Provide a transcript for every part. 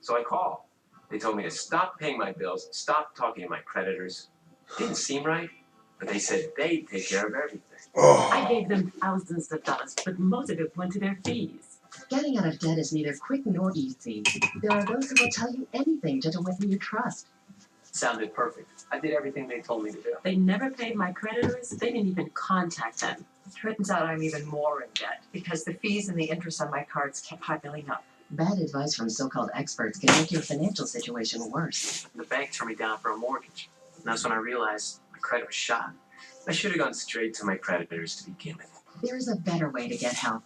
So I called. They told me to stop paying my bills, stop talking to my creditors. Didn't seem right, but they said they'd take care of everything. I gave them thousands of dollars, but most of it went to their fees. Getting out of debt is neither quick nor easy. There are those who will tell you anything to win your trust. Sounded perfect. I did everything they told me to do. They never paid my creditors. They didn't even contact them. Turns out I'm even more in debt because the fees and the interest on my cards kept piling up. Bad advice from so-called experts can make your financial situation worse. The bank turned me down for a mortgage. And that's when I realized my credit was shot. I should have gone straight to my creditors to begin with. There is a better way to get help.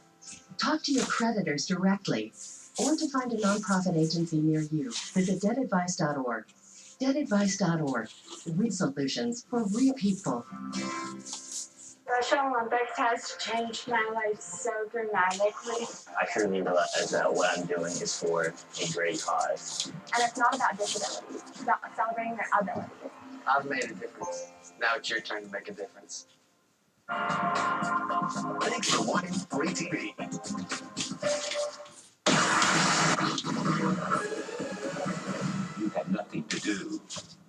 Talk to your creditors directly, or to find a nonprofit agency near you. Visit debtadvice.org. Debtadvice.org. Real solutions for real people. Special Olympics has changed my life so dramatically. I truly realize that what I'm doing is for a great cause. And it's not about disabilities, it's about celebrating their abilities. I've made a difference. Now it's your turn to make a difference. Thanks for watching Free TV. You had nothing to do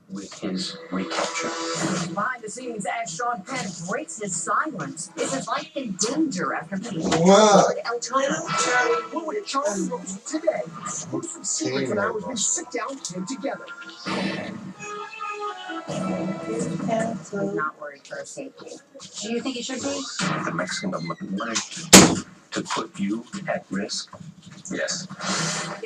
with his recapture. Behind the scenes, as Sean Penn breaks his silence, is his life in danger after being What? El Chapo? What would Charlie Rose today? Exclusive secrets and hours we sit down came together. He's not worried for his safety. Do you think he should be? The Mexican government wanted to put you at risk. Yes.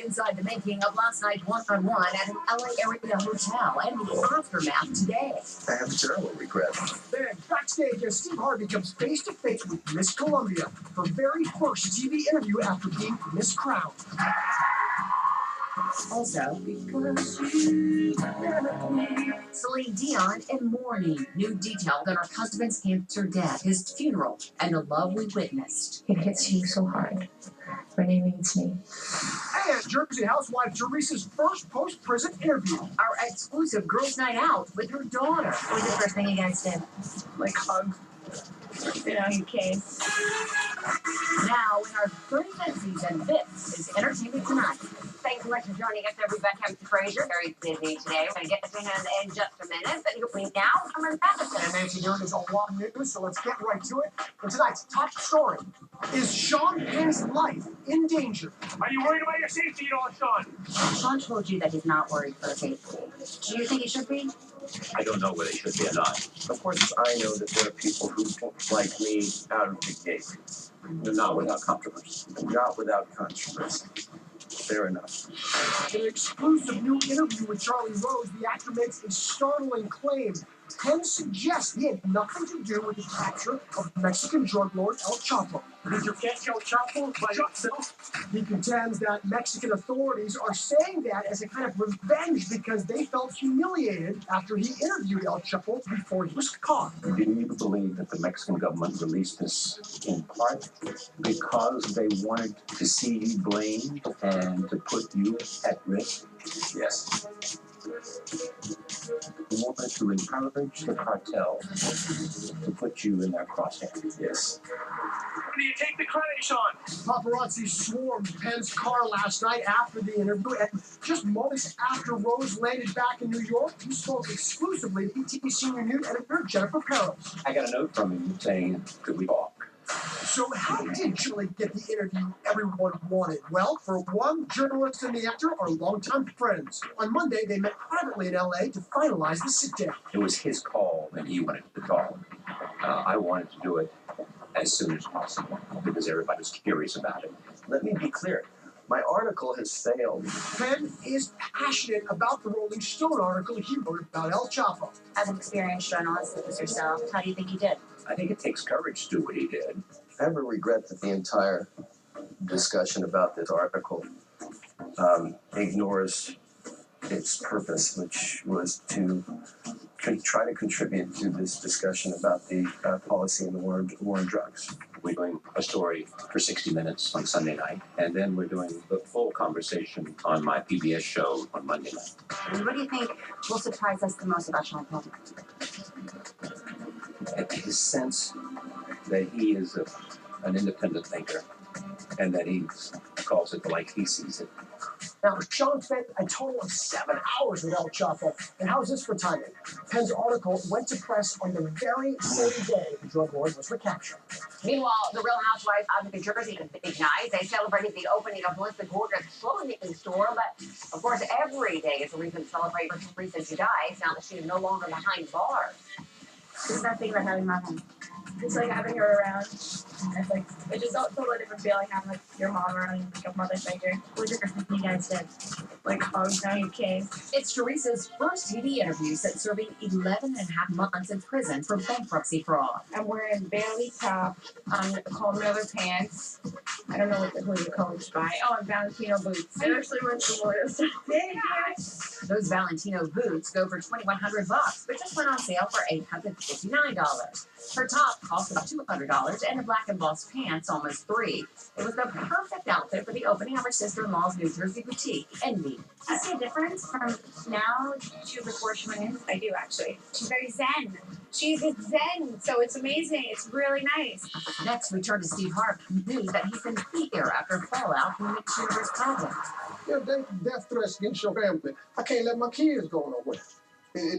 Inside the making of last night's one-on-one at an LA area hotel and the aftermath today. I have terrible regret. Then backstage as Steve Harvey comes face to face with Miss Columbia, her very first TV interview after being Miss Crown. Also, Celine Dion in mourning. New details on her husband's cancer death, his funeral, and the love we witnessed. It hits you so hard. Renee needs me. And Jersey housewife Teresa's first post-prison interview. Our exclusive girls' night out with her daughter. What was the first thing you guys did? Like hug. You know, you came. Now, in our 35th season, this is Entertainment Tonight. Thanks so much for joining us, everybody. I'm Fraser, very busy today. We're going to get to him in just a minute, but here now, Cameron Patterson. And Nancy, there is a lot of news, so let's get right to it. And tonight's top story is Sean Penn's life in danger. Are you worried about your safety at all, Sean? Sean told you that he's not worried for his safety. Do you think he should be? I don't know whether he should be or not. Of course, I know that there are people who don't like me out of the gate. They're not without controversy. Not without controversy. Fair enough. In an exclusive new interview with Charlie Rose, the actor makes a startling claim. Penn suggests he had nothing to do with the capture of Mexican drug lord El Chapo. Did you catch El Chapo by yourself? He contends that Mexican authorities are saying that as a kind of revenge because they felt humiliated after he interviewed El Chapo before he was caught. Do you believe that the Mexican government released this in part because they wanted to see you blamed and to put you at risk? Yes. They wanted to encourage the cartel to put you in their crosshairs. Yes. Do you take the credit, Sean? Paparazzi swarmed Penn's car last night after the interview, and just moments after Rose landed back in New York, he spoke exclusively to ET senior news editor Jennifer Peros. I got a note from him saying, could we talk? So how did Julie get the interview everyone wanted? Well, for one, journalist and the actor are longtime friends. On Monday, they met privately in L.A. to finalize the sit-down. It was his call and he wanted to talk. I wanted to do it as soon as possible because everybody was curious about it. Let me be clear. My article has failed. Penn is passionate about the Rolling Stone article he wrote about El Chapo. As an experienced journalist such as yourself, how do you think he did? I think it takes courage to do what he did. I have a regret that the entire discussion about this article ignores its purpose, which was to try to contribute to this discussion about the policy in the war on drugs. We're doing a story for 60 Minutes on Sunday night, and then we're doing the full conversation on my PBS show on Monday night. And what do you think will surprise us the most about Sean Penn? His sense that he is an independent thinker and that he calls it like he sees it. Now, Sean spent a total of 7 hours with El Chapo. And how's this for timing? Penn's article went to press on the very same day the drug lord was recaptured. Meanwhile, the Real Housewives of New Jersey had a big night. They celebrated the opening of Melissa Gorga's clothing store, but of course, every day is a reason to celebrate for Teresa Giudice now that she is no longer behind bars. It's nothing about having mom home. It's like having her around. It's like it's just a totally different feeling having like your mom around, like a mother figure. What difference you guys did? Like hugs on your kids. It's Teresa's first TV interview since serving 11 and a half months in prison for bankruptcy fraud. I'm wearing Bailey top, Cole Miller pants. I don't know who the coach by. Oh, and Valentino boots. I actually went to Loyal's. Those Valentino boots go for $2,100, but just went on sale for $859. Her top cost about $200, and the black embossed pants almost $3. It was the perfect outfit for the opening of her sister-in-law's New Jersey boutique, Envy. I see a difference from now to before she went in. I do actually. She's very zen. She's zen, so it's amazing. It's really nice. Next, we turn to Steve Harvey, news that he's in fear after fallout from Mick Schumer's problems. You know, death threats against your family. I can't let my kids go nowhere.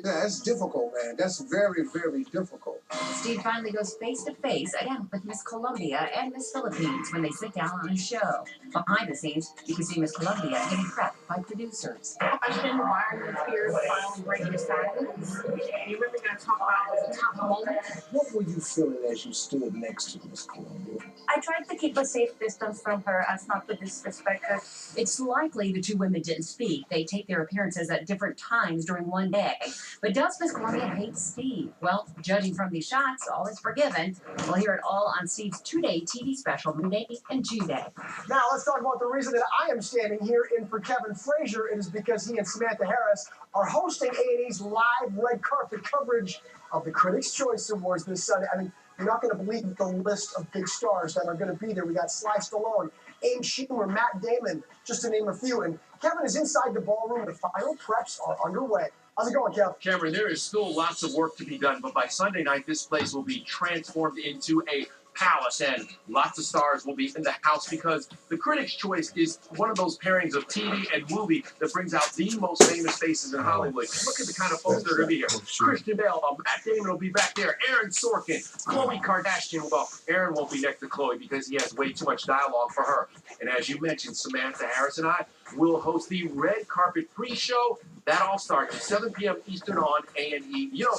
That's difficult, man. That's very, very difficult. Steve finally goes face to face again with Miss Colombia and Miss Philippines when they sit down on a show. Behind the scenes, you can see Miss Colombia getting prepped by producers. Question, why are your peers finally breaking silence? You really gonna talk about the top moment? What were you feeling as you stood next to Miss Columbia? I tried to keep a safe distance from her as not to disrespect her. It's likely the two women didn't speak. They take their appearances at different times during one day. But does Miss Columbia hate Steve? Well, judging from these shots, all is forgiven. We'll hear it all on Steve's 2-day TV special, Monday and G-Day. Now, let's talk about the reason that I am standing here in for Kevin Frazier. It is because he and Samantha Harris are hosting A&E's live red carpet coverage of the Critics' Choice Awards this Sunday. I mean, you're not going to believe the list of big stars that are going to be there. We got Sly Stallone, Amy Schumer, Matt Damon, just to name a few. And Kevin is inside the ballroom, and the final preps are underway. How's it going, Kev? Cameron, there is still lots of work to be done, but by Sunday night, this place will be transformed into a palace, and lots of stars will be in the house because the Critics' Choice is one of those pairings of TV and movie that brings out the most famous faces in Hollywood. Look at the kind of folks that are going to be here. Christian Bale, Matt Damon will be back there, Aaron Sorkin, Khloe Kardashian. Well, Aaron won't be next to Khloe because he has way too much dialogue for her. And as you mentioned, Samantha Harris and I will host the red carpet pre-show. That all starts at 7 p.m. Eastern on A&E. You know,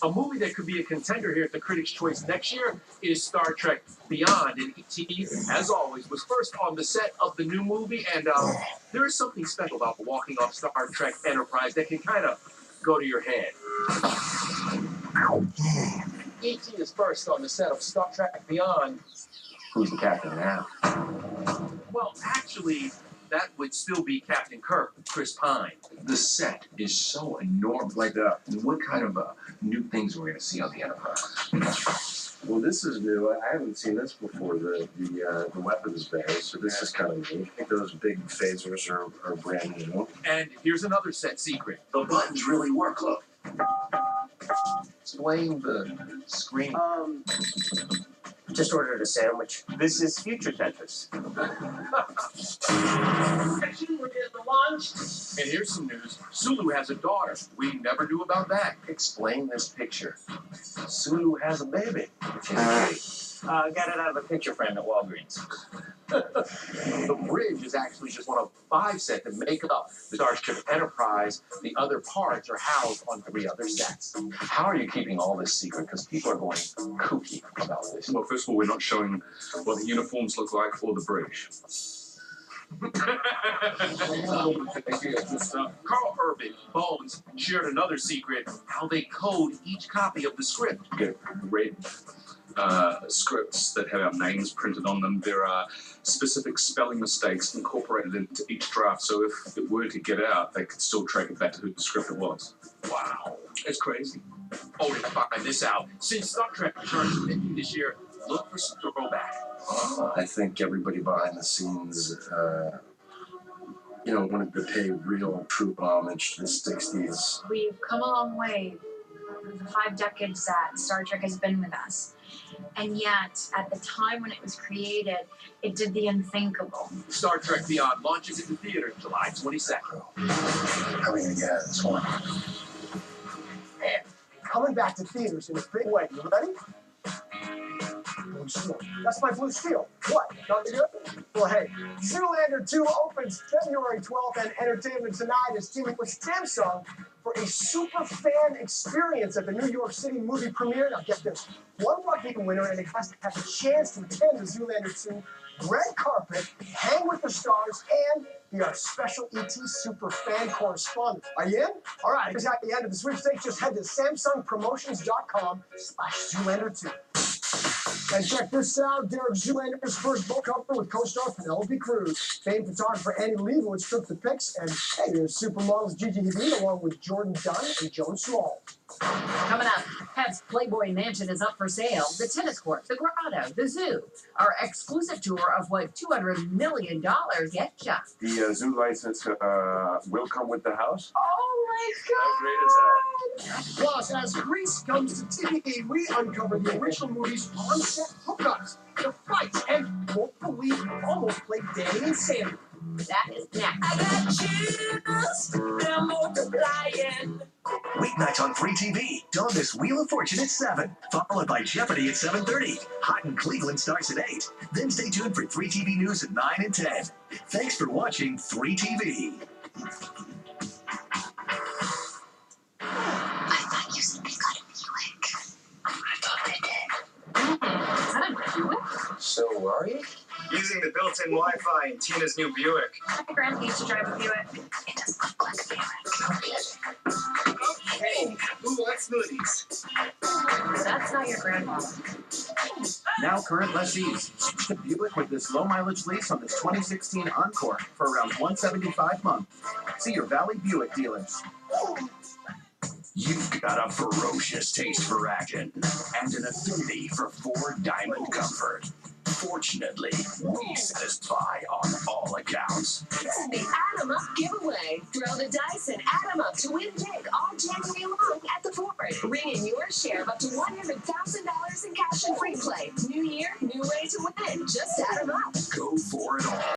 a movie that could be a contender here at the Critics' Choice next year is Star Trek Beyond. And E.T., as always, was first on the set of the new movie. And there is something special about walking off Star Trek Enterprise that can kind of go to your head. E.T. is first on the set of Star Trek Beyond. Who's the captain now? Well, actually, that would still be Captain Kirk, Chris Pine. The set is so enormous. Like, what kind of new things we're going to see on the Enterprise? Well, this is new. I haven't seen this before. The weapons bay. So this is kind of neat. I think those big phasers are brand new. And here's another set secret. The buttons really work. Look. Explain the screen. Just ordered a sandwich. This is Future Tetris. And here's some news. Sulu has a daughter. We never knew about that. Explain this picture. Sulu has a baby. Got it out of a picture frame at Walgreens. The bridge is actually just one of 5 sets that make up the Starship Enterprise. The other parts are housed on 3 other sets. How are you keeping all this secret? Because people are going kooky about this. Well, first of all, we're not showing what the uniforms look like or the bridge. Carl Urban, Bones, shared another secret, how they code each copy of the script. Get red scripts that have our names printed on them. There are specific spelling mistakes incorporated into each draft, so if it were to get out, they could still track it back to who the script it was. Wow, it's crazy. Oh, to find this out, since Star Trek returns to Disney this year, look for some throwback. I think everybody behind the scenes, wanted to pay real, true homage to the 60s. We've come a long way. The 5 decades that Star Trek has been with us. And yet, at the time when it was created, it did the unthinkable. Star Trek Beyond launches into theaters July 22nd. How are we gonna get out of this one? Man, coming back to theaters in a big way. You ready? Blue Steel. That's my Blue Steel. What? Not good? Well, hey, Zoolander 2 opens February 12th, and Entertainment Tonight is teaming with Samsung for a super fan experience at the New York City movie premiere. Now, get this. One lucky winner, and it has to have a chance to attend the Zoolander 2 red carpet, hang with the stars, and be our special ET super fan correspondent. Are you in? All right, here's at the end of the sweepstakes. Just head to SamsungPromotions.com/Zoolander2. And check this out, Derek Zoolander's first book cover with co-star Penelope Cruz. Famed photographer Annie Leibovitz took the pics, and hey, there's supermodels Gigi Hadid along with Jordan Dunn and Joan Small. Coming up, Pep's Playboy Mansion is up for sale. The tennis court, the grotto, the zoo. Our exclusive tour of what $200 million gets ya. The zoo license will come with the house. Oh my How great is that? Plus, as Grease comes to TV, we uncover the original movie's on-set hookups, the fights, and won't believe we almost played Danny and Sandy. That is next. I got chills, they're multiplying. Weeknights on Free TV. Don't miss Wheel of Fortune at 7, followed by Jeopardy at 7:30. Hot in Cleveland starts at 8. Then stay tuned for 3 TV News at 9 and 10. Thanks for watching 3 TV. I thought you said they got a Buick. I thought they did. Is that a Buick? So, where are you? Using the built-in Wi-Fi in Tina's new Buick. My grandpa used to drive a Buick. It doesn't look like a Buick. Okay, who wants smoothies? That's not your grandfather. Now current lessees. The Buick with this low mileage lease on this 2016 Encore for around $175 a month. See your Valley Buick dealers. You've got a ferocious taste for action and an affinity for Ford Diamond Comfort. Fortunately, we satisfy on all accounts. It's the Add 'em Up giveaway. Throw the dice and add 'em up to win big all January long at the Ford. Ring in your share of up to $100,000 in cash and free play. New year, new way to win. Just add 'em up. Go for it all.